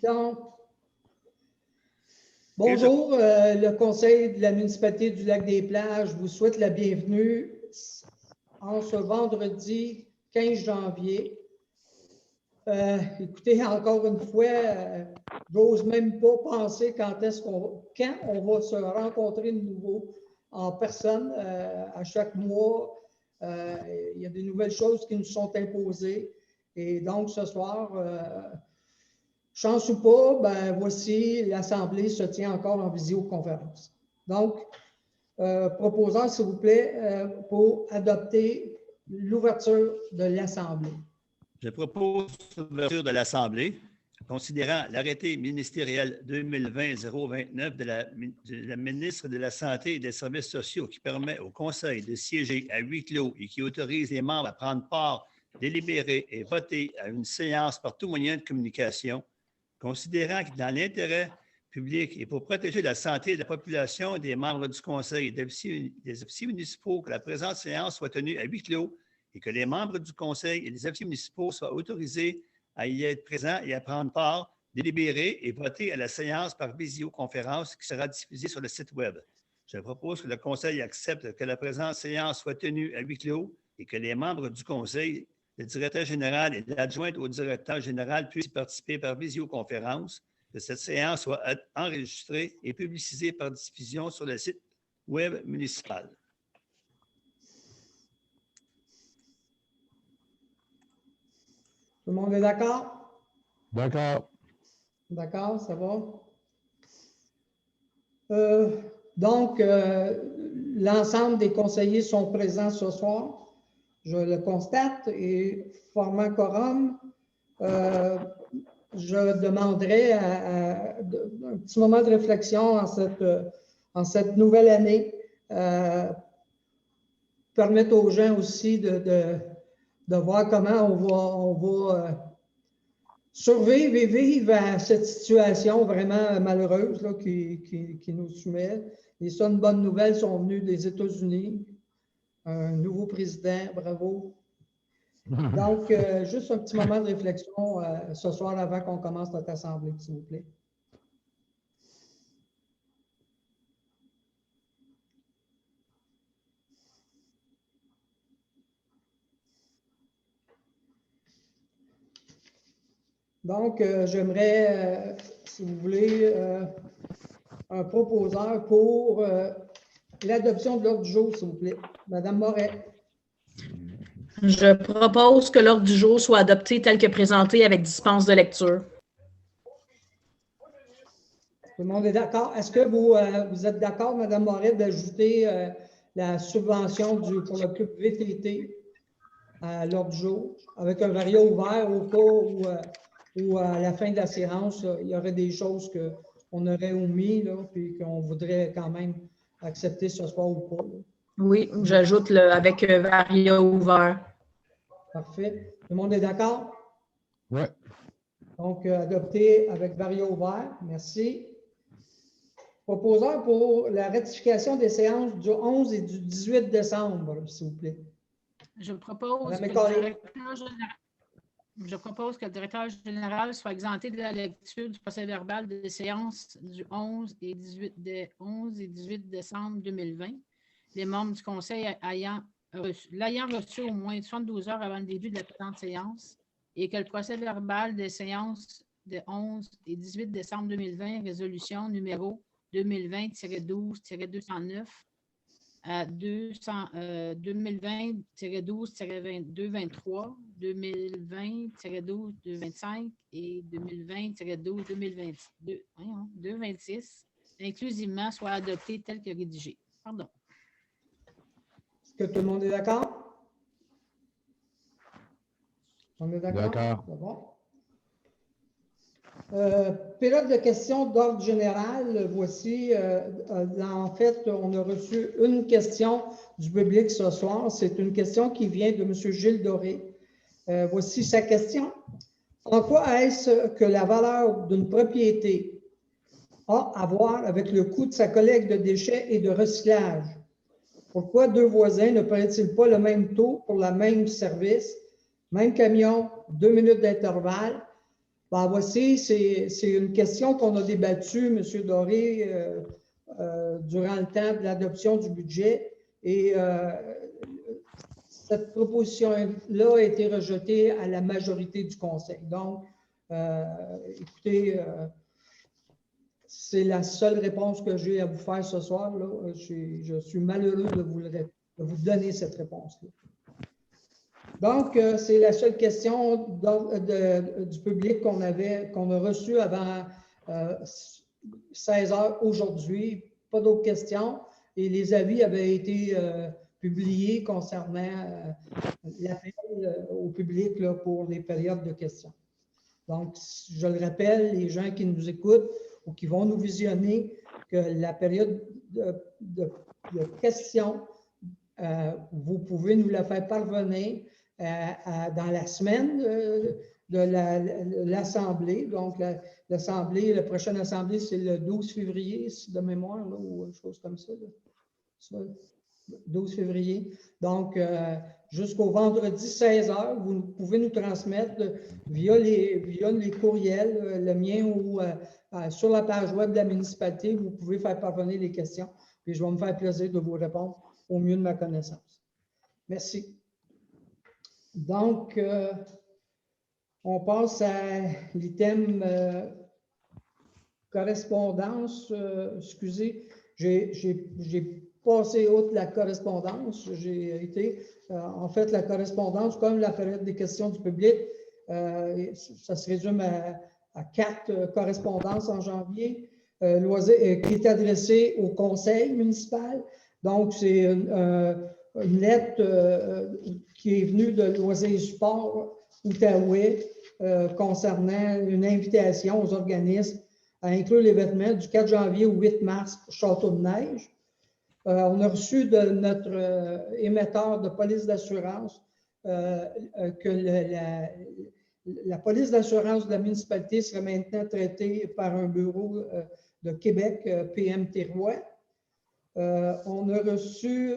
Donc, bonjour, le Conseil de la municipalité du Lac-des-Plages vous souhaite la bienvenue en ce vendredi 15 janvier. Écoutez, encore une fois, j'ose même pas penser quand on va se rencontrer de nouveau en personne. À chaque mois, il y a des nouvelles choses qui nous sont imposées. Et donc, ce soir, chance ou pas, ben, voici, l'Assemblée se tient encore en visioconférence. Donc, proposant, s'il vous plaît, pour adopter l'ouverture de l'Assemblée. Je propose l'ouverture de l'Assemblée, considérant l'arrêté ministériel 2020-029 de la ministre de la Santé et des Services sociaux qui permet au Conseil de siéger à huis clos et qui autorise les membres à prendre part, délibérer et voter à une séance par tout moyen de communication, considérant que dans l'intérêt public et pour protéger la santé de la population et des membres du Conseil et des officiers municipaux, que la présente séance soit tenue à huis clos et que les membres du Conseil et les officiers municipaux soient autorisés à y être présents et à prendre part, délibérer et voter à la séance par visioconférence qui sera diffusée sur le site Web. Je propose que le Conseil accepte que la présente séance soit tenue à huis clos et que les membres du Conseil, le directeur général et l'adjointe au directeur général puissent participer par visioconférence, que cette séance soit enregistrée et publicisée par diffusion sur le site Web municipal. Tout le monde est d'accord? D'accord. D'accord, ça va. Donc, l'ensemble des conseillers sont présents ce soir. Je le constate et formant quorum, je demanderai un petit moment de réflexion en cette nouvelle année. Permettre aux gens aussi de voir comment on va survivre et vivre à cette situation vraiment malheureuse là, qui nous soumet. Et ça, une bonne nouvelle, sont venus des États-Unis. Un nouveau président, bravo. Donc, juste un petit moment de réflexion ce soir avant qu'on commence notre assemblée, s'il vous plaît. Donc, j'aimerais, si vous voulez, un proposeur pour l'adoption de l'ordre du jour, s'il vous plaît. Madame Moret. Je propose que l'ordre du jour soit adopté tel que présenté avec dispense de lecture. Tout le monde est d'accord? Est-ce que vous êtes d'accord, Madame Moret, d'ajouter la subvention pour le club VTT à l'ordre du jour, avec un variant ouvert au cas où à la fin de la séance, il y aurait des choses qu'on aurait omis, là, puis qu'on voudrait quand même accepter ce soir ou pas. Là. Oui, j'ajoute avec variant ouvert. Parfait. Tout le monde est d'accord? Oui. Donc, adopté avec variant ouvert. Merci. Proposeur pour la ratification des séances du 11 et du 18 décembre, s'il vous plaît. Je propose que le directeur général soit exempté de la lecture du procès-verbal des séances du 11 et 18 décembre 2020. Les membres du Conseil l'ayant reçu au moins 72 heures avant le début de la présente séance et que le procès-verbal des séances de 11 et 18 décembre 2020, résolution numéro 2020-12-209 à 2020-12-223, 2020-12-225 et 2020-12-226, inclusivement, soit adopté tel que rédigé. Pardon. Est-ce que tout le monde est d'accord? On est d'accord? D'accord. C'est bon. Période de questions d'ordre général. Voici, en fait, on a reçu une question du public ce soir. C'est une question qui vient de M. Gilles Doré. Voici sa question. En quoi est-ce que la valeur d'une propriété a à voir avec le coût de sa collecte de déchets et de recyclage? Pourquoi deux voisins ne prennent-ils pas le même taux pour le même service, même camion, 2 minutes d'intervalle? Ben, voici, c'est une question qu'on a débattue, M. Doré, durant le temps de l'adoption du budget. Et cette proposition-là a été rejetée à la majorité du Conseil. Donc, écoutez, c'est la seule réponse que j'ai à vous faire ce soir. Là. Je suis malheureux de vous donner cette réponse-là. Donc, c'est la seule question du public qu'on a reçue avant 16 heures aujourd'hui. Pas d'autres questions. Et les avis avaient été publiés concernant l'appel au public là, pour les périodes de questions. Donc, je le rappelle, les gens qui nous écoutent ou qui vont nous visionner, que la période de questions, vous pouvez nous la faire parvenir dans la semaine de l'Assemblée. Donc, l'Assemblée, la prochaine Assemblée, c'est le 12 février, de mémoire, là, ou une chose comme ça. Ça 12 février. Donc, jusqu'au vendredi 16 heures, vous pouvez nous transmettre via les courriels, le mien ou sur la page web de la municipalité, vous pouvez faire parvenir les questions. Puis je vais me faire plaisir de vous répondre au mieux de ma connaissance. Merci. Donc, on passe à l'item correspondance. Excusez, j'ai passé outre la correspondance. J'ai été, en fait, la correspondance, comme la période des questions du public, ça se résume à 4 correspondances en janvier, qui est adressée au conseil municipal. Donc, c'est une lettre qui est venue de Loisirs Sport Outaouais concernant une invitation aux organismes à inclure l'événement du 4 janvier au 8 mars Château de Neige. On a reçu de notre émetteur de police d'assurance que la police d'assurance de la municipalité serait maintenant traitée par un bureau de Québec, PM Terroir. On a reçu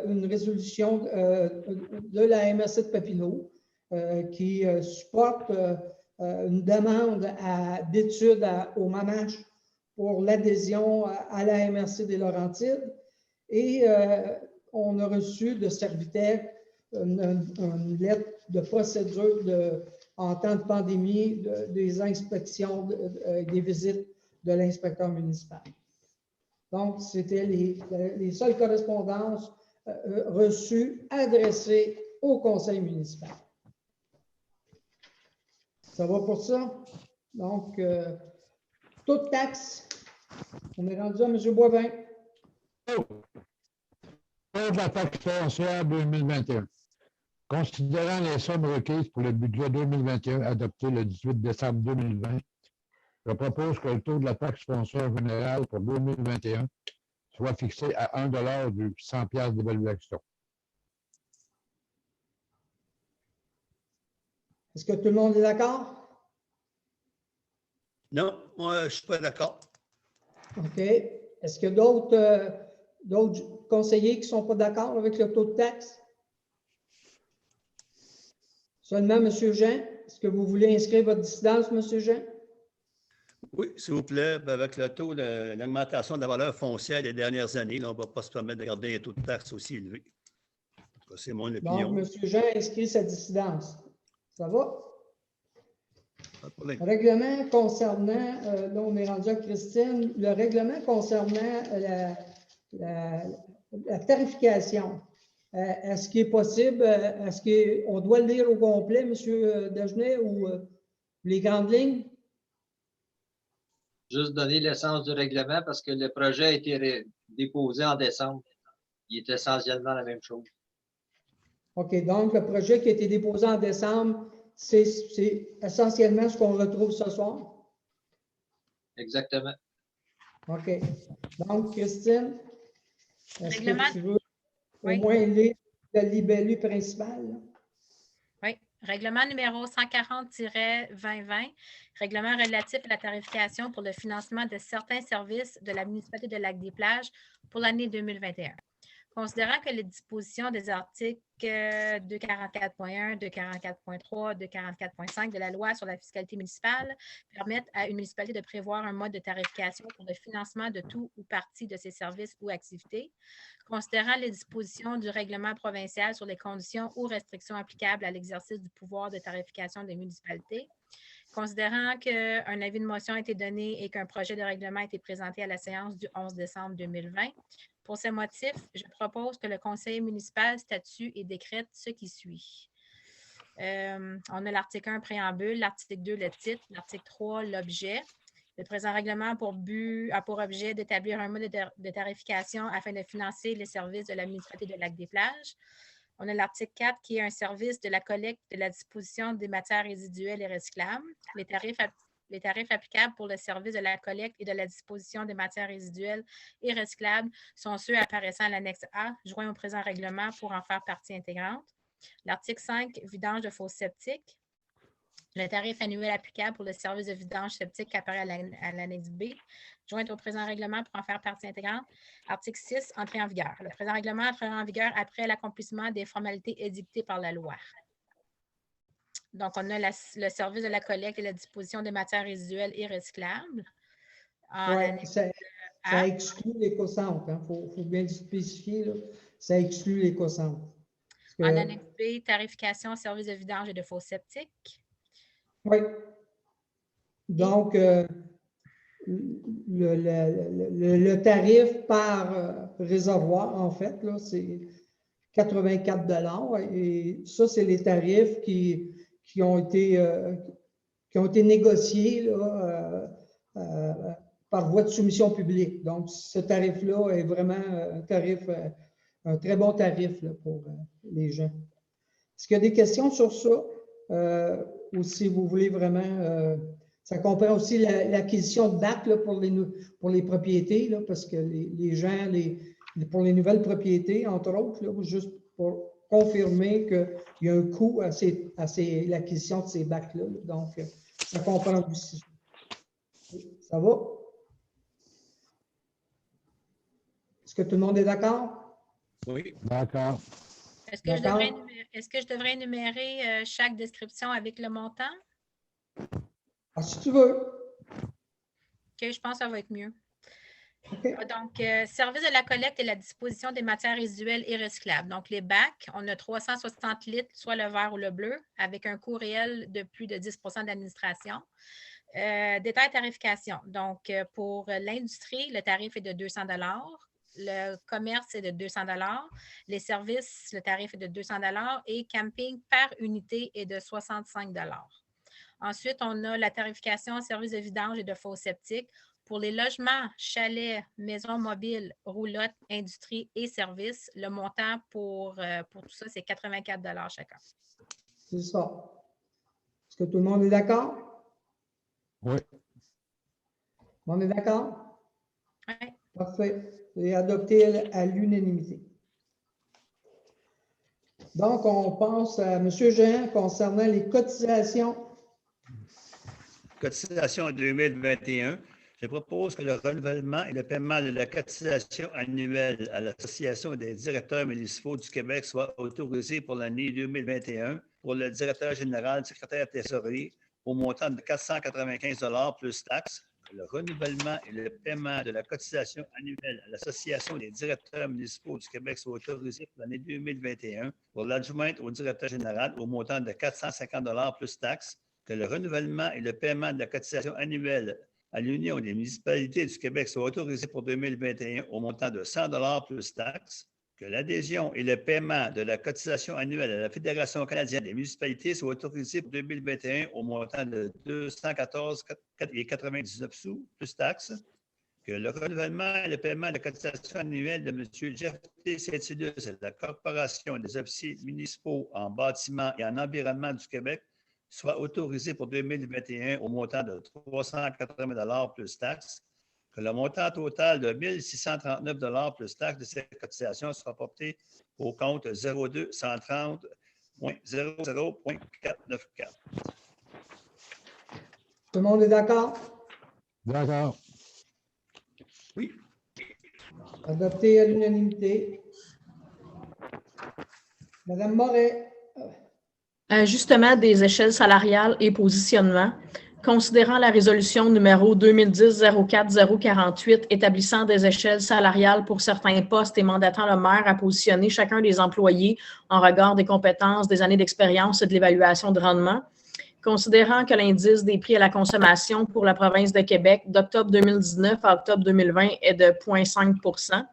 une résolution de la MRC de Papineau qui supporte une demande d'études au MAMACH pour l'adhésion à la MRC des Laurentides. Et on a reçu de Servitec une lettre de procédure en temps de pandémie des inspections, des visites de l'inspecteur municipal. Donc, c'était les seules correspondances reçues adressées au conseil municipal. Ça va pour ça? Donc, toute taxe, on est rendu à M. Boivin. De la taxe foncière 2021. Considérant les sommes requises pour le budget 2021 adopté le 18 décembre 2020, je propose que le taux de la taxe foncière générale pour 2021 soit fixé à 1 $ du 100 $ d'évaluation. Est-ce que tout le monde est d'accord? Non, moi, je ne suis pas d'accord. OK. Est-ce qu'il y a d'autres conseillers qui ne sont pas d'accord avec le taux de taxe? Seulement, M. Jean, est-ce que vous voulez inscrire votre dissidence, M. Jean? Oui, s'il vous plaît, avec le taux de l'augmentation de la valeur foncière des dernières années, là, on ne va pas se permettre de garder un taux de taxe aussi élevé. En tout cas, c'est mon opinion. Donc, M. Jean inscrit sa dissidence. Ça va? Pas de problème. Règlement concernant, là, on est rendu à Christine, le règlement concernant la tarification. Est-ce qu'il est possible, est-ce qu'on doit le lire au complet, M. Dagenet, ou les grandes lignes? Juste donner l'essence du règlement parce que le projet a été déposé en décembre. Il est essentiellement la même chose. OK, donc le projet qui a été déposé en décembre, c'est essentiellement ce qu'on retrouve ce soir? Exactement. OK. Donc, Christine, est-ce que tu veux au Oui. moins lire le libellé principal? Là? Oui. Règlement numéro 140-2020, règlement relatif à la tarification pour le financement de certains services de la municipalité de Lac-des-Plages pour l'année 2021. Considérant que les dispositions des articles 244.1, 244.3, 244.5 de la loi sur la fiscalité municipale permettent à une municipalité de prévoir un mode de tarification pour le financement de tout ou partie de ses services ou activités, considérant les dispositions du règlement provincial sur les conditions ou restrictions applicables à l'exercice du pouvoir de tarification des municipalités, considérant qu'un avis de motion a été donné et qu'un projet de règlement a été présenté à la séance du 11 décembre 2020. Pour ces motifs, je propose que le conseil municipal statue et décrète ce qui suit. On a l'article 1, préambule, l'article 2, le titre, l'article 3, l'objet. Le présent règlement a pour objet d'établir un mode de tarification afin de financer les services de la municipalité de Lac-des-Plages. On a l'article 4 qui est un service de la collecte de la disposition des matières résiduelles et recyclables. Les tarifs applicables pour le service de la collecte et de la disposition des matières résiduelles et recyclables sont ceux apparaissant à l'annexe A, joint au présent règlement pour en faire partie intégrante. L'article 5, vidange de fosses septiques. Le tarif annuel applicable pour le service de vidange septique apparaît à l'annexe B, jointe au présent règlement pour en faire partie intégrante. Article 6, entrée en vigueur. Le présent règlement entrera en vigueur après l'accomplissement des formalités édictées par la loi. Donc, on a le service de la collecte et la disposition des matières résiduelles et recyclables. Oui, ça exclut l'éco-centre. Il faut bien le spécifier. Là. Ça exclut l'éco-centre. En annexe B, tarification, service de vidange et de fosses septiques. Oui. Donc, le tarif par réservoir, en fait, c'est 84 $. Et ça, c'est les tarifs qui ont été négociés là, par voie de soumission publique. Donc, ce tarif-là est vraiment un très bon tarif là, pour les gens. Est-ce qu'il y a des questions sur ça? Ou si vous voulez vraiment... ça comprend aussi l'acquisition de bacs là, pour les propriétés, là, parce que les gens, pour les nouvelles propriétés, entre autres, là, juste pour confirmer qu'il y a un coût à l'acquisition de ces bacs-là. Donc, ça comprend aussi. Ça va? Est-ce que tout le monde est d'accord? Oui. D'accord. Est-ce que je devrais énumérer chaque description avec le montant? Ah, si tu veux. OK, je pense que ça va être mieux. Okay. Donc, service de la collecte et la disposition des matières résiduelles et recyclables. Donc, les bacs, on a 360 litres, soit le vert ou le bleu, avec un coût réel de plus de 10 d'administration. Détail tarification. Donc, pour l'industrie, le tarif est de 200 $. Le commerce est de 200 $. Les services, le tarif est de 200 $ et camping par unité est de 65 $. Ensuite, on a la tarification service de vidange et de fosses septiques. Pour les logements, chalets, maisons mobiles, roulottes, industrie et services, le montant pour tout ça, c'est 84 $ chacun. C'est ça. Est-ce que tout le monde est d'accord? Oui. On est d'accord? Oui. Parfait. C'est adopté à l'unanimité. Donc, on passe à M. Jean concernant les cotisations. Cotisation 2021. Je propose que le renouvellement et le paiement de la cotisation annuelle à l'Association des directeurs municipaux du Québec soit autorisé pour l'année 2021 pour le directeur général, secrétaire trésorier, au montant de 495 $ plus taxes. Le renouvellement et le paiement de la cotisation annuelle à l'Association des directeurs municipaux du Québec soit autorisé pour l'année 2021 pour l'adjointe au directeur général au montant de 450 $ plus taxes. Que le renouvellement et le paiement de la cotisation annuelle à l'Union des municipalités du Québec soit autorisé pour 2021 au montant de 100 $ plus taxes. Que l'adhésion et le paiement de la cotisation annuelle à la Fédération canadienne des municipalités soit autorisé pour 2021 au montant de 214,99 sous plus taxes. Que le renouvellement et le paiement de la cotisation annuelle de M. Jeff T. Saint-Hilus à la Corporation des officiers municipaux en bâtiment et en environnement du Québec soit autorisé pour 2021 au montant de 380 $ plus taxes. Que le montant total de 1 639 $ plus taxes de cette cotisation soit porté au compte 02 130.00.494. Tout le monde est d'accord? D'accord. Oui. Adopté à l'unanimité. Madame Moret. Ajustement des échelles salariales et positionnement. Considérant la résolution numéro 2010-04-048 établissant des échelles salariales pour certains postes et mandatant le maire à positionner chacun des employés en regard des compétences, des années d'expérience et de l'évaluation de rendement. Considérant que l'indice des prix à la consommation pour la province de Québec d'octobre 2019 à octobre 2020 est de 0,5 %.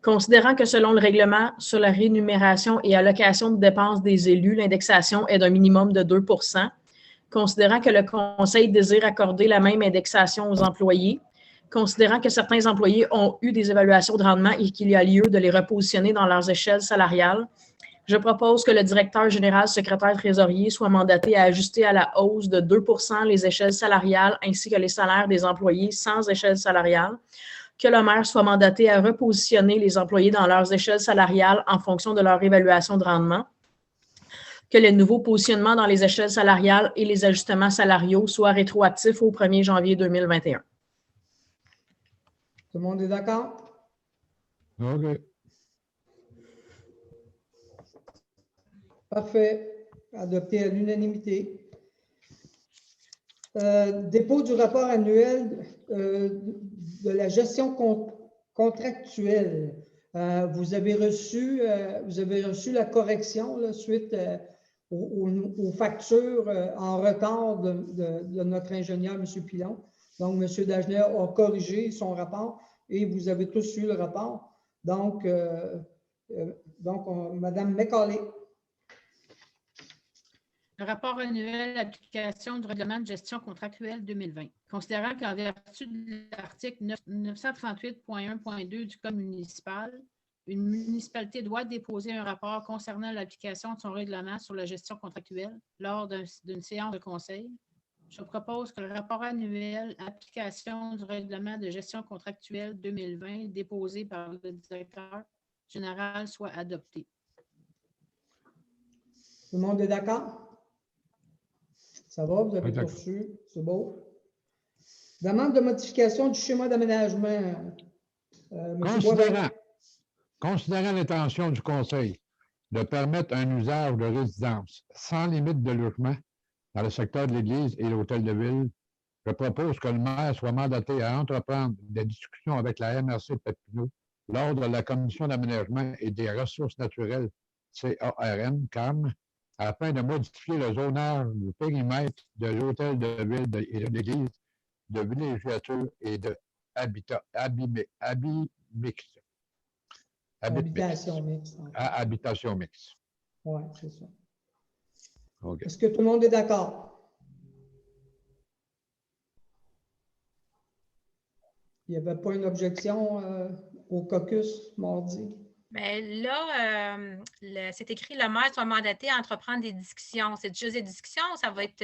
Considérant que selon le règlement sur la rémunération et allocation de dépenses des élus, l'indexation est d'un minimum de 2 %. Considérant que le Conseil désire accorder la même indexation aux employés, considérant que certains employés ont eu des évaluations de rendement et qu'il y a lieu de les repositionner dans leurs échelles salariales, je propose que le directeur général, secrétaire trésorier soit mandaté à ajuster à la hausse de 2 % les échelles salariales ainsi que les salaires des employés sans échelle salariale, que le maire soit mandaté à repositionner les employés dans leurs échelles salariales en fonction de leur évaluation de rendement, que les nouveaux positionnements dans les échelles salariales et les ajustements salariaux soient rétroactifs au 1er janvier 2021. Tout le monde est d'accord? OK. Parfait. Adopté à l'unanimité. Dépôt du rapport annuel de la gestion contractuelle. Vous avez reçu la correction là, suite aux factures en retard de notre ingénieur, M. Pilon. Donc, M. Dagenet a corrigé son rapport et vous avez tous eu le rapport. Donc, Mme McCauley. Le rapport annuel d'application du règlement de gestion contractuelle 2020. Considérant qu'en vertu de l'article 938.1.2 du Code municipal, une municipalité doit déposer un rapport concernant l'application de son règlement sur la gestion contractuelle lors d'une séance de conseil, je propose que le rapport annuel application du règlement de gestion contractuelle 2020 déposé par le directeur général soit adopté. Tout le monde est d'accord? Ça va, vous avez D'accord. reçu, c'est beau. Demande de modification du schéma d'aménagement. Considérant l'intention du Conseil de permettre un usage de résidence sans limite de logement dans le secteur de l'Église et l'Hôtel de Ville, je propose que le maire soit mandaté à entreprendre des discussions avec la MRC de Papineau lors de la Commission d'aménagement et des ressources naturelles CARN, afin de modifier le zonage du périmètre de l'Hôtel de Ville et de l'Église de villégiature et de habitation mixte. Habitation mixte. Oui, c'est ça. Okay. Est-ce que tout le monde est d'accord? Il n'y avait pas une objection au caucus mardi? Bien là, c'est écrit le maire soit mandaté à entreprendre des discussions. C'est juste des discussions ou ça va être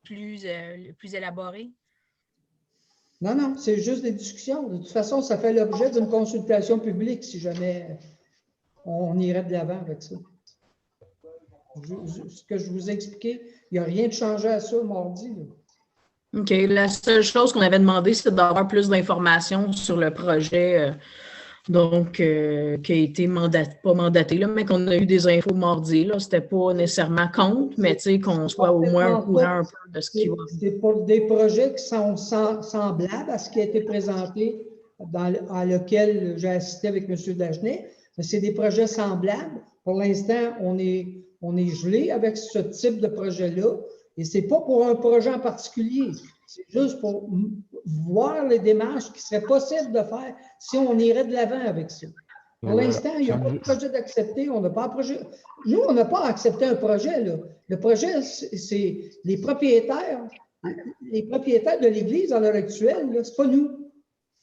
plus élaboré? Non, c'est juste des discussions. De toute façon, ça fait l'objet d'une consultation publique si jamais on irait de l'avant avec ça. Ce que je vous ai expliqué, il n'y a rien de changé à ça mardi. Là. OK. La seule chose qu'on avait demandé, c'est d'avoir plus d'informations sur le projet qui a été pas mandaté, là, mais qu'on a eu des infos mardi. Ce n'était pas nécessairement contre, mais qu'on soit au moins au courant un peu de ce qui va. C'est pour des projets qui sont semblables à ce qui a été présenté à lequel j'ai assisté avec M. Dagenet. Mais c'est des projets semblables. Pour l'instant, on est gelé avec ce type de projet-là. Et ce n'est pas pour un projet en particulier. C'est juste pour voir les démarches qui seraient possibles de faire si on irait de l'avant avec ça. Pour l'instant, il n'y a pas de projet d'accepter. On n'a pas un projet. Nous, on n'a pas accepté un projet. Là. Le projet, c'est les propriétaires de l'Église à l'heure actuelle. Ce n'est pas nous.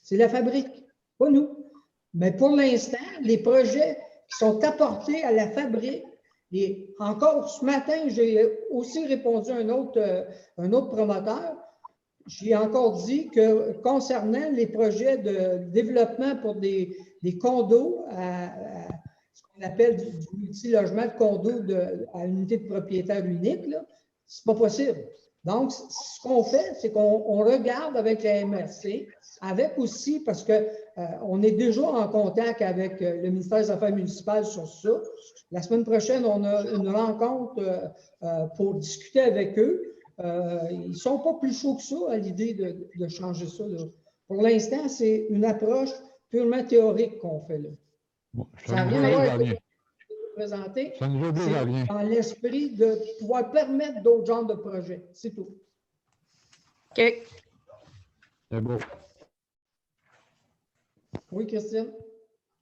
C'est la fabrique, pas nous. Mais pour l'instant, les projets qui sont apportés à la fabrique, et encore ce matin, j'ai aussi répondu à un autre promoteur. J'ai encore dit que concernant les projets de développement pour des condos, ce qu'on appelle du multilogement de condos à unité de propriétaire unique, ce n'est pas possible. Donc, ce qu'on fait, c'est qu'on regarde avec la MRC, avec aussi, parce qu'on est déjà en contact avec le ministère des Affaires municipales sur ça. La semaine prochaine, on a une rencontre pour discuter avec eux. Ils ne sont pas plus chauds que ça à l'idée de changer ça, là. Pour l'instant, c'est une approche purement théorique qu'on fait là. Bon, Ça n'a rien à voir avec ce que vous présentez. Ça nous oblige à rien. C'est dans l'esprit de pouvoir permettre d'autres genres de projets. C'est tout. OK. C'est beau. Oui, Christine?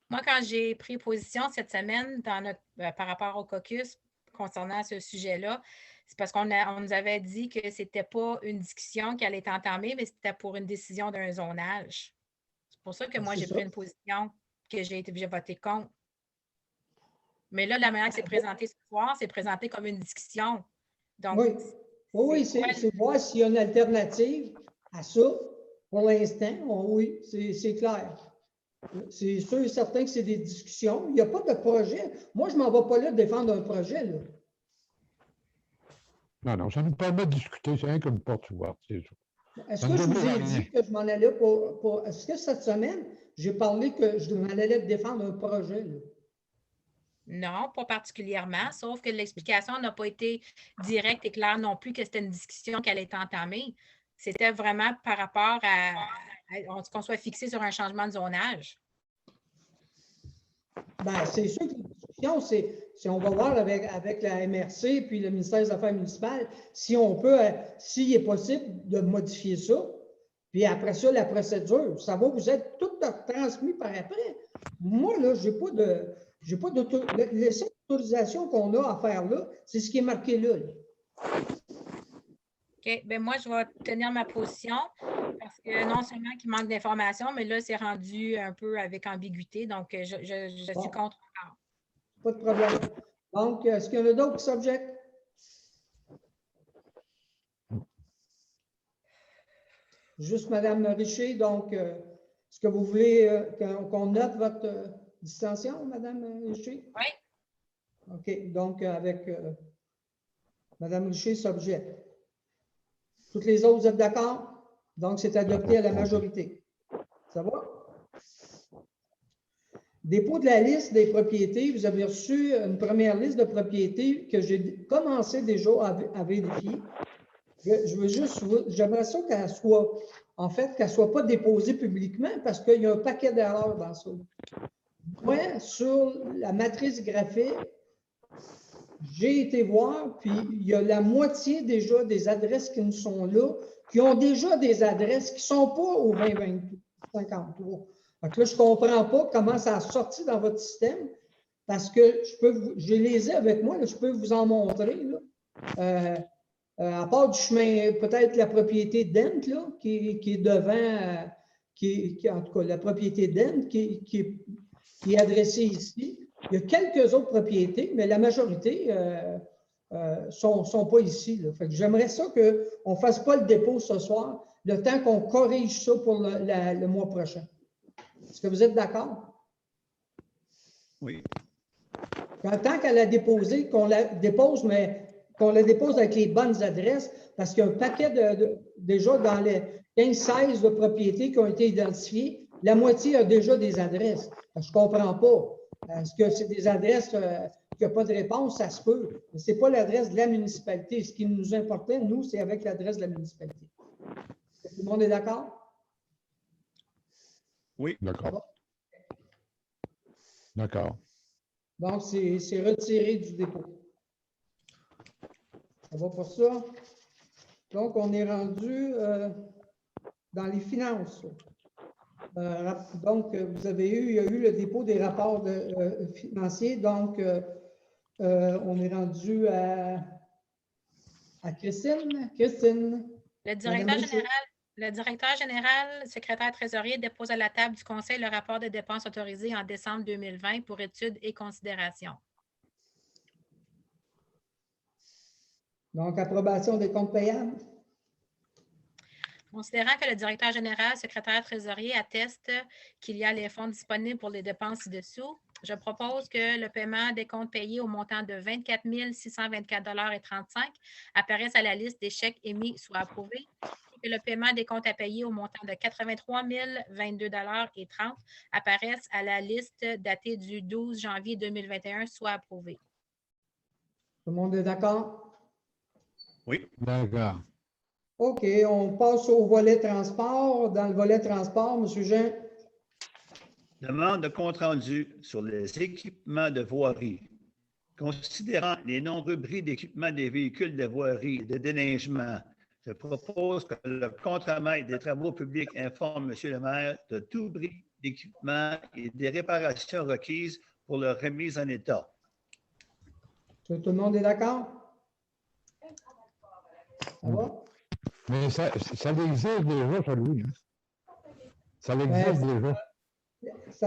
Moi, quand j'ai pris position cette semaine par rapport au caucus concernant ce sujet-là, c'est parce qu'on nous avait dit que ce n'était pas une discussion qui allait être entamée, mais c'était pour une décision d'un zonage. C'est pour ça que moi, j'ai pris une position que j'ai voté contre. Mais là, la manière que c'est présenté ce soir, c'est présenté comme une discussion. Donc, oui, c'est voir s'il y a une alternative à ça. Pour l'instant, oui, c'est clair. C'est sûr et certain que c'est des discussions. Il n'y a pas de projet. Moi, je ne m'en vais pas là défendre un projet, là. Non, ça nous permet de discuter. C'est rien qu'une porte ouverte, c'est ça. Est-ce que je vous ai dit que je m'en allais pour... Est-ce que cette semaine, j'ai parlé que je m'en allais défendre un projet, là? Non, pas particulièrement, sauf que l'explication n'a pas été directe et claire non plus que c'était une discussion qui allait être entamée. C'était vraiment par rapport à qu'on soit fixé sur un changement de zonage. Bien, c'est sûr que la discussion, c'est on va voir avec la MRC puis le ministère des Affaires municipales si on peut, s'il est possible de modifier ça. Puis après ça, la procédure, ça va vous être tout transmis par après. Moi, là, je n'ai pas de... Les seules autorisations qu'on a à faire là, c'est ce qui est marqué là. OK. Bien, moi, je vais tenir ma position parce que non seulement qu'il manque d'informations, mais là, c'est rendu un peu avec ambiguïté. Donc, je suis contre encore. Pas de problème. Donc, est-ce qu'il y en a d'autres qui s'objectent? Juste Mme Richer, donc, est-ce que vous voulez qu'on note votre dissension, Mme Richer? Oui. OK. Donc, avec Mme Richer s'objecte. Toutes les autres, vous êtes d'accord? Donc, c'est adopté à la majorité. Ça va? Dépôt de la liste des propriétés. Vous avez reçu une première liste de propriétés que j'ai commencé déjà à vérifier. Je veux juste, j'aimerais ça qu'elle soit, en fait, qu'elle ne soit pas déposée publiquement parce qu'il y a un paquet d'erreurs dans ça. Moi, sur la matrice graphique, j'ai été voir, puis il y a la moitié déjà des adresses qui nous sont là, qui ont déjà des adresses qui ne sont pas au 2053. Donc là, je ne comprends pas comment ça a sorti dans votre système, parce que je les ai avec moi, là, je peux vous en montrer. Là. À part du chemin, peut-être la propriété d'Ent, là, qui est devant, en tout cas, la propriété d'Ent, qui est adressée ici. Il y a quelques autres propriétés, mais la majorité ne sont pas ici. J'aimerais ça qu'on ne fasse pas le dépôt ce soir, le temps qu'on corrige ça pour le mois prochain. Est-ce que vous êtes d'accord? Oui. Tant qu'elle a déposé, qu'on la dépose, mais qu'on la dépose avec les bonnes adresses, parce qu'il y a un paquet déjà dans les 15-16 de propriétés qui ont été identifiées, la moitié a déjà des adresses. Je ne comprends pas. Est-ce que c'est des adresses qui n'ont pas de réponse? Ça se peut. Mais ce n'est pas l'adresse de la municipalité. Ce qui nous importait, nous, c'est avec l'adresse de la municipalité. Tout le monde est d'accord? Oui. D'accord. D'accord. Donc, c'est retiré du dépôt. Ça va pour ça? Donc, on est rendu dans les finances. Donc, il y a eu le dépôt des rapports financiers. Donc, on est rendu à Christine. Christine. Le directeur général, secrétaire trésorier, dépose à la table du Conseil le rapport de dépenses autorisées en décembre 2020 pour études et considérations. Donc, approbation des comptes payables. Considérant que le directeur général, secrétaire trésorier atteste qu'il y a les fonds disponibles pour les dépenses ci-dessous, Je propose que le paiement des comptes payés au montant de 24 624,35 $ apparaisse à la liste des chèques émis soit approuvé. Et que le paiement des comptes à payer au montant de 83 022,30 $ apparaisse à la liste datée du 12 janvier 2021 soit approuvé. Tout le monde est d'accord? Oui. D'accord. OK, on passe au volet transport. Dans le volet transport, M. Jean. Demande de compte rendu sur les équipements de voirie. Considérant les nombreux bris d'équipement des véhicules de voirie et de déneigement, je propose que le contremaître des travaux publics informe M. le maire de tout bris d'équipement et des réparations requises pour leur remise en état. Tout le monde est d'accord? Ça va? Mais ça existe déjà, ça, Louis. Hein? Ça existe déjà. Ce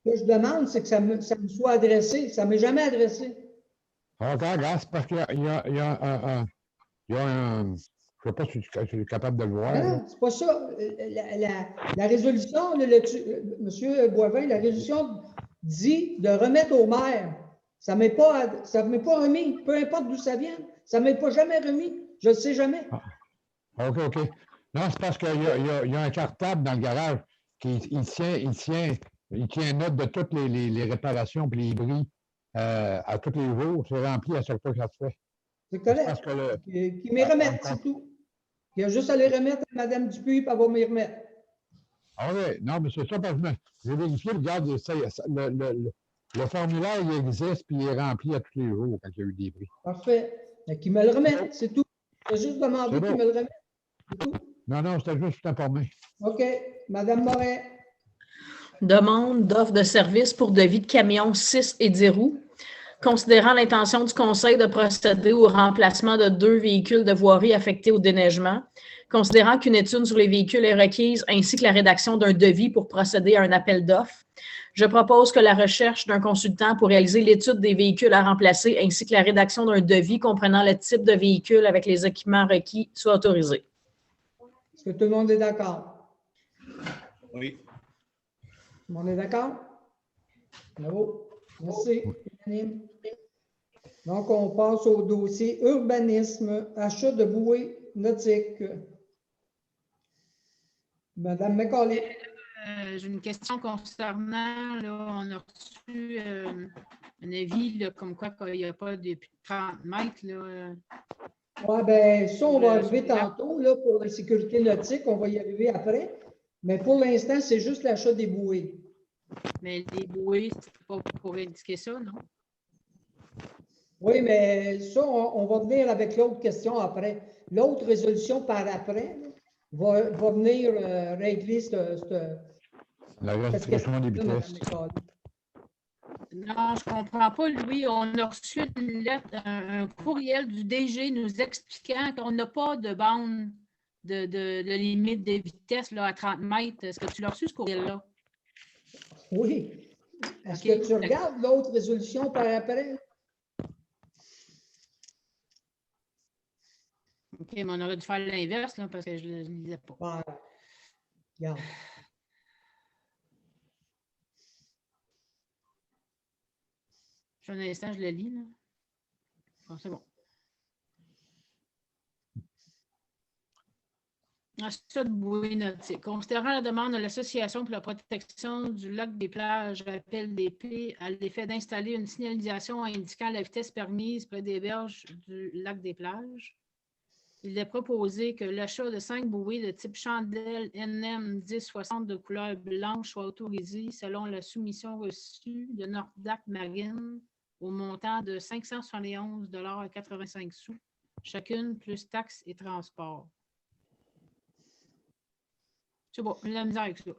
que je demande, c'est que ça me soit adressé. Ça ne m'est jamais adressé. Regarde, c'est parce qu'il y a un. Je ne sais pas si tu es capable de le voir. Non, c'est pas ça. La résolution, M. Boivin, la résolution dit de remettre au maire. Ça ne m'est pas remis, peu importe d'où ça vient. Ça ne m'est pas jamais remis. Je ne le sais jamais. OK. Non, c'est parce qu'il y a un cartable dans le garage qui tient note de toutes les réparations et les bris à tous les jours. C'est rempli à chaque fois que ça se fait. C'est correct. Qui me remettent, c'est tout. Il y a juste à les remettre à Mme Dupuis, puis elle va m'y remettre. Ah oui, non, mais c'est ça, parce que j'ai vérifié, regarde, le formulaire, il existe, puis il est rempli à tous les jours quand il y a eu des bris. Parfait. Qui me le remettent, c'est tout. J'ai juste demandé qu'ils me le remettent. C'est tout. Non, c'était juste pour t'informer. OK. Mme Moret. Demande d'offre de service pour devis de camions 6 et 10 roues. Considérant l'intention du Conseil de procéder au remplacement de 2 véhicules de voirie affectés au déneigement, considérant qu'une étude sur les véhicules est requise ainsi que la rédaction d'un devis pour procéder à un appel d'offres, je propose que la recherche d'un consultant pour réaliser l'étude des véhicules à remplacer ainsi que la rédaction d'un devis comprenant le type de véhicule avec les équipements requis soit autorisée. Est-ce que tout le monde est d'accord? Oui. Tout le monde est d'accord? Bravo. Merci. Donc, on passe au dossier urbanisme, achat de bouées nautiques. Madame McCauley. J'ai une question concernant, là, on a reçu un avis là, comme quoi il n'y a pas de plus de 30 mètres. Oui, bien, ça, on va arriver tantôt là, pour la sécurité nautique. On va y arriver après. Mais pour l'instant, c'est juste l'achat des bouées. Mais les bouées, c'est pas pour indiquer ça, non? Oui, mais ça, on va venir avec l'autre question après. L'autre résolution par après va venir régler la restriction des vitesses. Non, je ne comprends pas, Louis. On a reçu une lettre, un courriel du DG nous expliquant qu'on n'a pas de bande de limite de vitesse là, à 30 mètres. Est-ce que tu l'as reçu, ce courriel-là? Oui. Est-ce que tu regardes l'autre résolution par après? OK, mais on aurait dû faire l'inverse parce que je ne le lisais pas. Voilà. Regarde. Un instant, je le lis. Là. Bon, c'est bon. Achat de bouées nautiques. Considérant la demande de l'Association pour la protection du lac des plages, appel d'épée, à l'effet d'installer une signalisation indiquant la vitesse permise près des berges du lac des plages, il est proposé que l'achat de 5 bouées de type chandelle NM 1060 de couleur blanche soit autorisé selon la soumission reçue de Nordac Marine au montant de 571,85 $, chacune plus taxes et transport. C'est bon, la misère avec ça.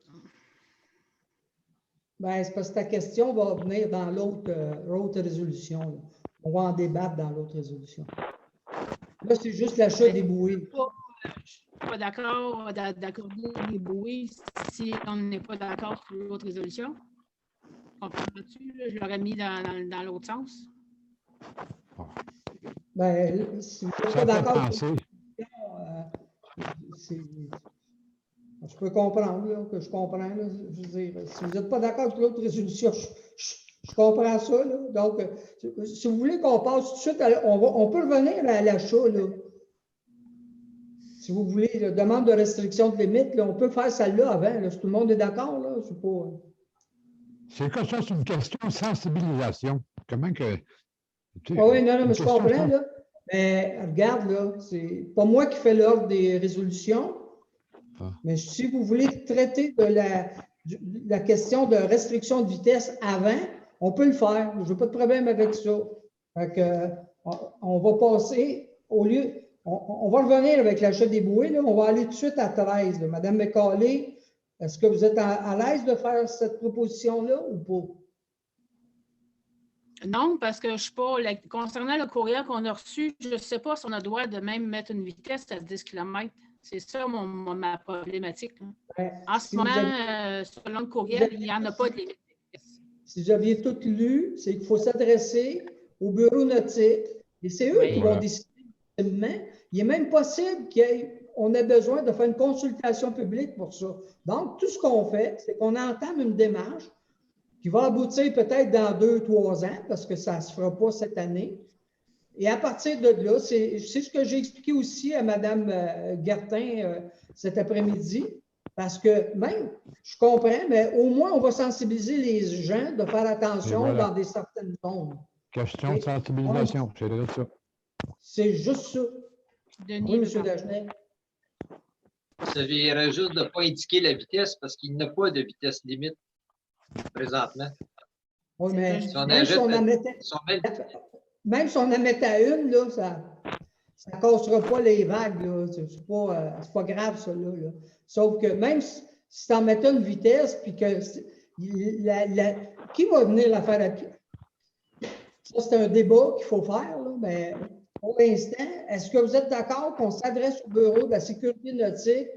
Bien, c'est parce que ta question va venir dans l'autre résolution. Là. On va en débattre dans l'autre résolution. Là, c'est juste l'achat des bouées. Je ne suis pas d'accord d'accorder les bouées si on n'est pas d'accord sur l'autre résolution. Comprends-tu? Je l'aurais mis dans l'autre sens. Bien, si vous n'êtes pas d'accord sur l'autre résolution, je peux comprendre là, que je comprends. Là, je veux dire, si vous n'êtes pas d'accord avec l'autre résolution, je comprends ça, là. Donc, si vous voulez qu'on passe tout de suite, on peut revenir à l'achat, là. Si vous voulez, la demande de restriction de limite, là, on peut faire celle-là avant, là, si tout le monde est d'accord, là. C'est pas... C'est que ça, c'est une question de sensibilisation. Comment que. Ah oui, non, mais je comprends, là. Mais regarde, là, c'est pas moi qui fais l'ordre des résolutions, mais si vous voulez traiter de la question de restriction de vitesse avant, on peut le faire. Je n'ai pas de problème avec ça. Fait que, on va passer, au lieu, on va revenir avec l'achat des bouées, là, on va aller tout de suite à 13. Là. Madame McCauley, est-ce que vous êtes à l'aise de faire cette proposition-là ou pas? Non, parce que je ne suis pas. Concernant le courriel qu'on a reçu, je ne sais pas si on a le droit de même mettre une vitesse à 10 km. C'est ça ma problématique. En ce moment, selon le courriel, il n'y en a pas de limite. Si vous aviez tout lu, c'est qu'il faut s'adresser au bureau nautique et c'est eux qui vont décider. Il est même possible qu'on ait besoin de faire une consultation publique pour ça. Donc, tout ce qu'on fait, c'est qu'on entame une démarche qui va aboutir peut-être dans 2-3 ans, parce que ça ne se fera pas cette année. Et à partir de là, c'est ce que j'ai expliqué aussi à Mme Gertin cet après-midi, parce que même, je comprends, mais au moins, on va sensibiliser les gens de faire attention dans des certaines zones. Question de sensibilisation, c'est vrai ça. C'est juste ça. Denis, oui, M. Dagenet. Ça vient juste de ne pas indiquer la vitesse parce qu'il n'y a pas de vitesse limite présentement. Oui, mais si on même, si on en mettait, même si on en mettait une, là, ça ne cassera pas les vagues. Ce n'est pas grave, ça. Là. Sauf que même si tu en mettais une vitesse, puis que qui va venir la faire à... Ça, c'est un débat qu'il faut faire, là, mais pour l'instant, est-ce que vous êtes d'accord qu'on s'adresse au bureau de la sécurité nautique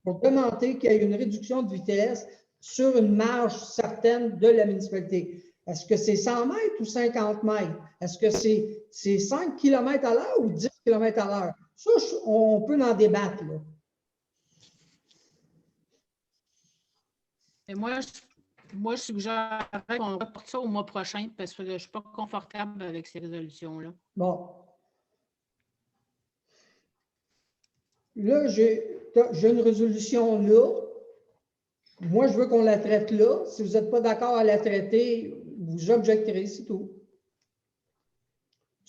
pour demander qu'il y ait une réduction de vitesse sur une marge certaine de la municipalité? Est-ce que c'est 100 mètres ou 50 mètres? Est-ce que c'est 5 km à l'heure ou 10 km à l'heure? Ça, on peut en débattre. Là. Et moi, je suggère qu'on reporte ça au mois prochain parce que je ne suis pas confortable avec ces résolutions-là. Bon. Là, j'ai une résolution là. Moi, je veux qu'on la traite là. Si vous n'êtes pas d'accord à la traiter, vous objecterez, c'est tout.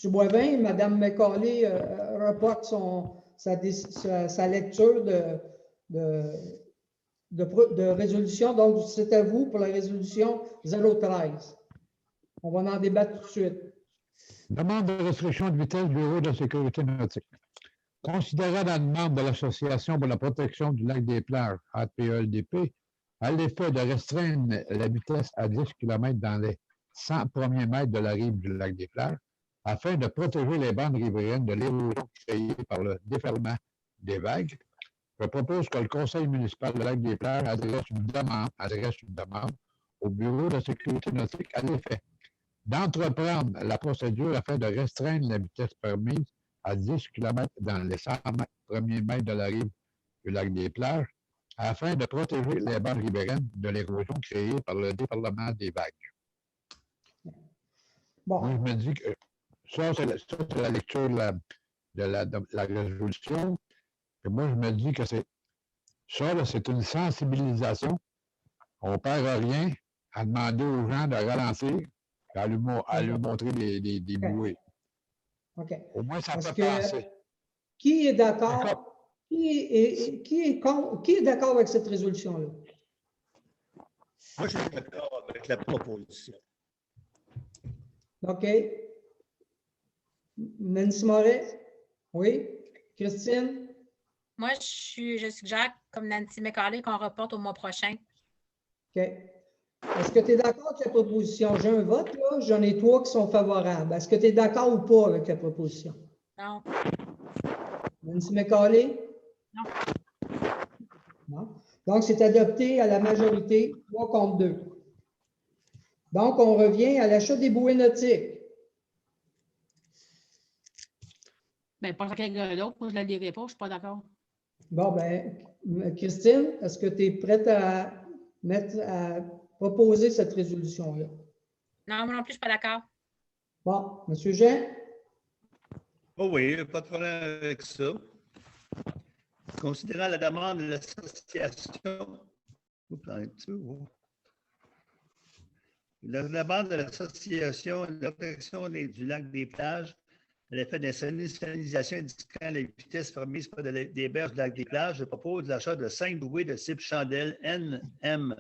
M. Boivin, Mme McCauley reporte sa lecture de résolution. Donc, c'est à vous pour la résolution 013. On va en débattre tout de suite. Demande de restriction de vitesse du Bureau de la sécurité nautique. Considérant la demande de l'Association pour la protection du lac des plages, APELDP, à l'effet de restreindre la vitesse à 10 km dans les 100 premiers mètres de la rive du lac des plages, afin de protéger les bandes riveraines de l'érosion créée par le déferlement des vagues, je propose que le Conseil municipal du lac des plages adresse une demande au Bureau de la sécurité nautique à l'effet d'entreprendre la procédure afin de restreindre la vitesse permise à 10 km dans les 100 premiers mètres de la rive du lac des plages, afin de protéger les bandes riveraines de l'érosion créée par le déferlement des vagues. Bon. Moi, je me dis que ça, c'est la lecture de la résolution. Et moi, je me dis que c'est une sensibilisation. On ne perd rien à demander aux gens de ralentir et à lui montrer des bouées. Okay. Au moins, ça peut passer. Qui est d'accord? Qui est d'accord avec cette résolution-là? Moi, je suis d'accord avec la proposition. OK. Nancy Moret? Oui. Christine? Moi, je suggère, comme Nancy McCauley, qu'on reporte au mois prochain. OK. Est-ce que tu es d'accord avec la proposition? J'ai un vote, là. J'en ai 3 qui sont favorables. Est-ce que tu es d'accord ou pas avec la proposition? Non. Nancy McCauley? Non. Non. Donc, c'est adopté à la majorité, 3 contre 2. Donc, on revient à l'achat des bouées nautiques. Bien, pas quelqu'un d'autre. Moi, je ne la lirai pas. Je ne suis pas d'accord. Bon, bien, Christine, est-ce que tu es prête à proposer cette résolution-là? Non, moi non plus, je ne suis pas d'accord. Bon, M. Jean? Oh oui, pas de problème avec ça. Considérant la demande de l'association, la demande de l'association de la protection du lac des plages, à l'effet d'initialisation indiquant les vitesses permises par des berges du lac des plages, je propose l'achat de 5 bouées de type chandelle NM,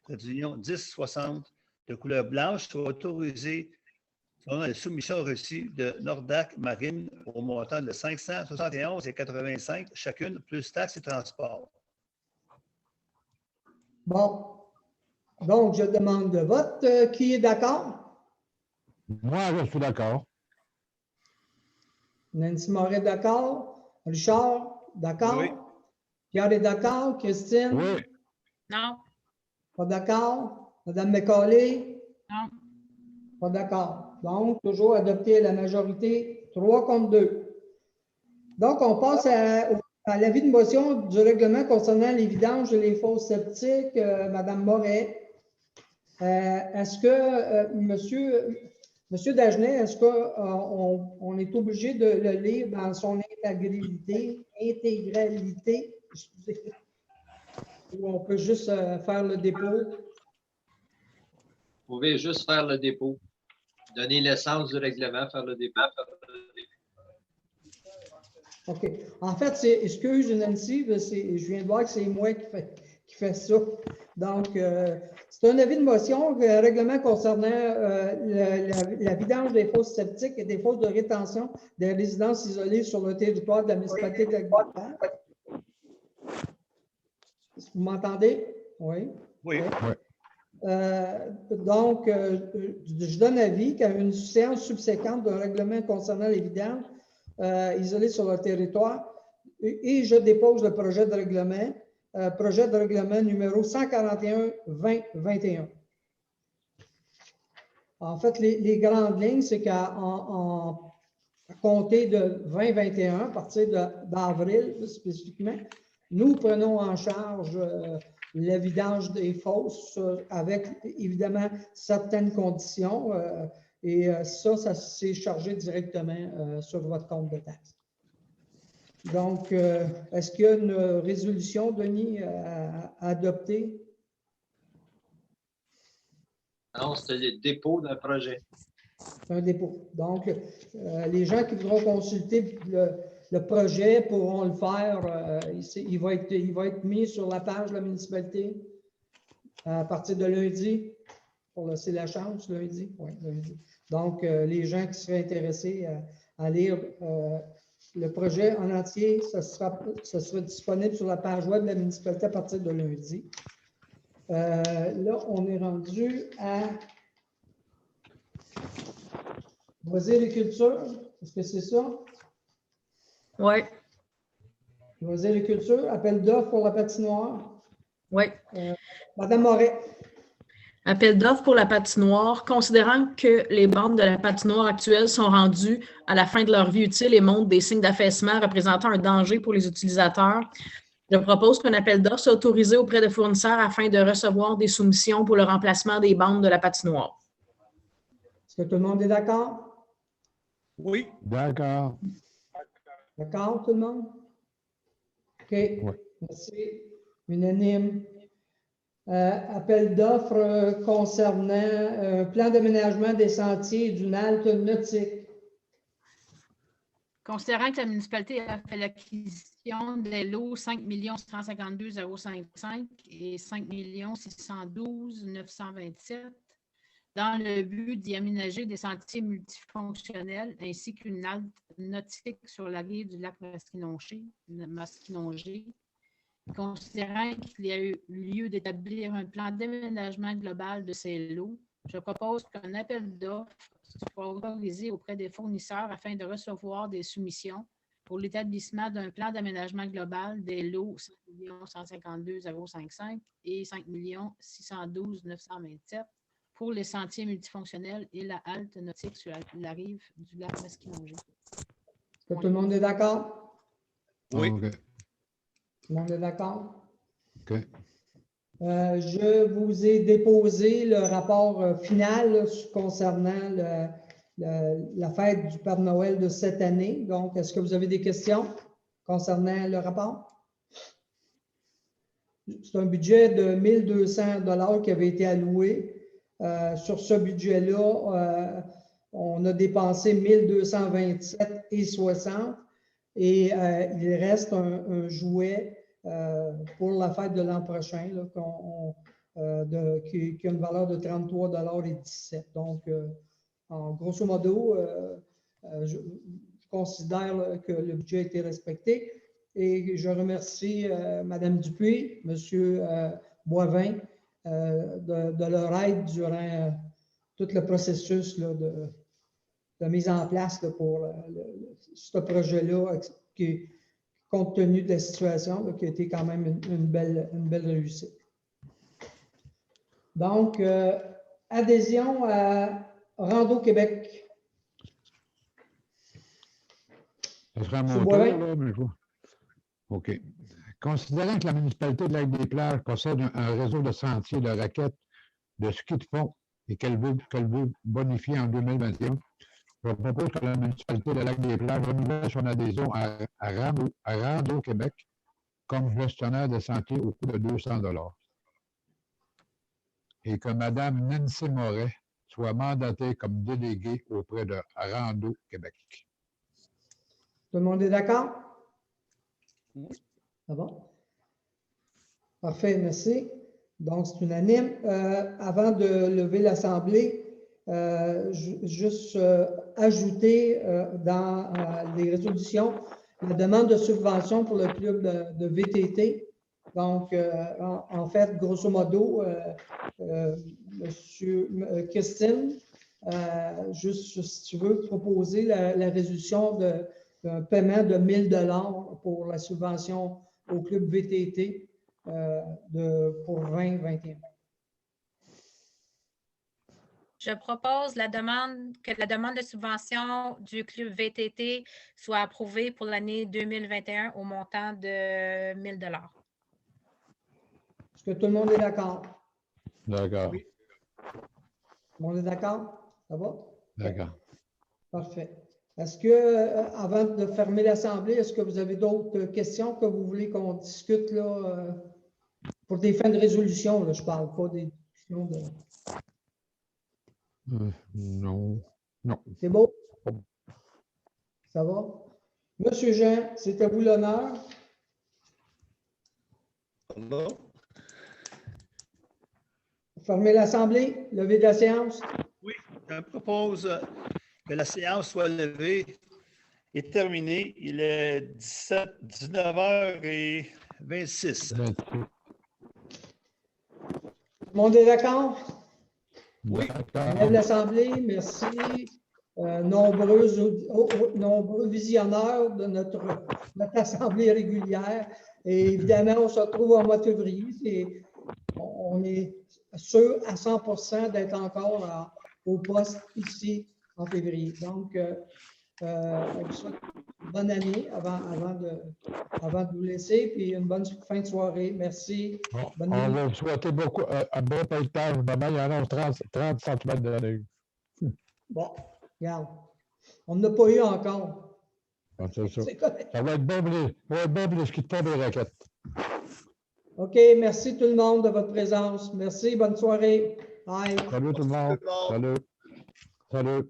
d'union 1060 de couleur blanche, soit autorisées selon la soumission reçue de Nordac Marine au montant de 571,85 chacune, plus taxes et transports. Bon. Donc, je demande de vote. Qui est d'accord? Moi, je suis d'accord. Nancy Moret, d'accord. Richard, d'accord. Oui. Pierre est d'accord. Christine? Oui. Non, Pas d'accord. Madame McCauley? Non. Pas d'accord. Donc, toujours adopté à la majorité, 3 contre 2. Donc, on passe à l'avis de motion du règlement concernant les vidanges et les fosses septiques. Madame Moret, est-ce que, Monsieur Dagenet, est-ce qu'on est obligé de le lire dans son intégralité, excusez, ou on peut juste faire le dépôt? Vous pouvez juste faire le dépôt. Donner l'essence du règlement, faire le dépôt. OK. En fait, excuse Nancy, je viens de voir que c'est moi qui fait ça. Donc, c'est un avis de motion, règlement concernant la vidange des fosses septiques et des fosses de rétention des résidences isolées sur le territoire de la municipalité de Lac-des-Plages. Vous m'entendez? Oui. Oui. Donc, je donne avis qu'à une séance subséquente d'un règlement concernant les vidanges isolées sur le territoire et je dépose le projet de règlement numéro 141-2021. En fait, les grandes lignes, c'est qu'à compter de 2021, à partir d'avril spécifiquement, nous prenons en charge le vidange des fosses avec évidemment certaines conditions et ça c'est chargé directement sur votre compte de taxes. Donc, est-ce qu'il y a une résolution, Denis, à adopter? Non, c'est le dépôt d'un projet. C'est un dépôt. Donc, les gens qui voudront consulter le projet pourront le faire. Il va être mis sur la page de la municipalité à partir de lundi pour laisser la chance, lundi. Oui, lundi. Donc, les gens qui seraient intéressés à lire le projet en entier, ça sera disponible sur la page web de la municipalité à partir de lundi. Là, on est rendu à loisirs et culture. Est-ce que c'est ça? Oui. Loisirs et culture, appel d'offres pour la patinoire. Oui. Madame Moret. Appel d'offres pour la patinoire. Considérant que les bornes de la patinoire actuelle sont rendues à la fin de leur vie utile et montrent des signes d'affaissement représentant un danger pour les utilisateurs, je propose qu'un appel d'offres soit autorisé auprès de fournisseurs afin de recevoir des soumissions pour le remplacement des bandes de la patinoire. Est-ce que tout le monde est d'accord? Oui. D'accord. D'accord, tout le monde? OK. Oui. Merci. Unanime. Appel d'offres concernant un plan d'aménagement des sentiers et d'une halte nautique. Considérant que la municipalité a fait l'acquisition des lots 5 152 055 et 5 612 927 dans le but d'y aménager des sentiers multifonctionnels ainsi qu'une halte nautique sur la rive du lac Masquinongé. Considérant qu'il y a eu lieu d'établir un plan d'aménagement global de ces lots, je propose qu'un appel d'offres soit autorisé auprès des fournisseurs afin de recevoir des soumissions pour l'établissement d'un plan d'aménagement global des lots 5 152 055 et 5 612 927 pour les sentiers multifonctionnels et la halte nautique sur la rive du lac Masquinongé. Est-ce que tout le monde est d'accord? Oui. OK. Tout le monde est d'accord? OK. Je vous ai déposé le rapport final là, concernant la fête du Père Noël de cette année. Donc, est-ce que vous avez des questions concernant le rapport? C'est un budget de 1 200 $ qui avait été alloué. Sur ce budget-là, on a dépensé 1 227,60 et il reste un jouet pour la fête de l'an prochain là, qui a une valeur de 33,17 $. Donc, en grosso modo, je considère là, que le budget a été respecté. Et je remercie Mme Dupuis, M. Boivin de leur aide durant tout le processus là, de mise en place là, pour ce projet-là, qui, compte tenu de la situation, là, qui a été quand même une belle réussite. Donc, adhésion à Rando Québec. Ce sera mon tour, là, mais OK. Considérant que la municipalité de Lac-des-Plages possède un réseau de sentiers de raquettes de ski de fond et qu'elle veut bonifier en 2021, je propose que la municipalité de Lac-des-Plages renouvelle son adhésion à Rando Québec comme gestionnaire de sentiers au coût de 200 $ et que Mme Nancy Moret soit mandatée comme déléguée auprès de Rando Québec. Tout le monde est d'accord? Ah bon? Parfait, merci. Donc, c'est unanime. Avant de lever l'Assemblée, juste ajouter dans les résolutions la demande de subvention pour le club de VTT. Donc, en fait, grosso modo, Monsieur Christine, juste si tu veux proposer la résolution d'un paiement de 1 000 $ pour la subvention au club VTT pour 2021. Je propose que la demande de subvention du club VTT soit approuvée pour l'année 2021 au montant de 1 000 $. Est-ce que tout le monde est d'accord? D'accord. Oui. Tout le monde est d'accord? Ça va? D'accord. Parfait. Est-ce que, avant de fermer l'Assemblée, est-ce que vous avez d'autres questions que vous voulez qu'on discute là, pour des fins de résolution? Là, je ne parle pas des discussions de... Non. Non. C'est beau? Ça va? Monsieur Jean, c'est à vous l'honneur. Bon. Fermer l'Assemblée, lever de la séance. Oui, je propose que la séance soit levée et terminée. Il est 19h26. Tout le monde est d'accord? Oui. Lève l'Assemblée, merci. Nombreux visionneurs de notre Assemblée régulière. Et évidemment, on se retrouve en mois de février. On est sûr à 100% d'être encore au poste ici en février. Donc, on vous souhaite une bonne année avant de vous laisser, puis une bonne fin de soirée. Merci. On va vous souhaiter beaucoup un bon pailletage. Demain, il y en a 30 cm de la neige. Bon, regarde. On n'a pas eu encore. Ah, c'est ça. C'est correct. Ça va être bon pour les skis de fond et les raquettes. OK, merci tout le monde de votre présence. Merci, bonne soirée. Bye. Salut tout le monde. Salut. Salut.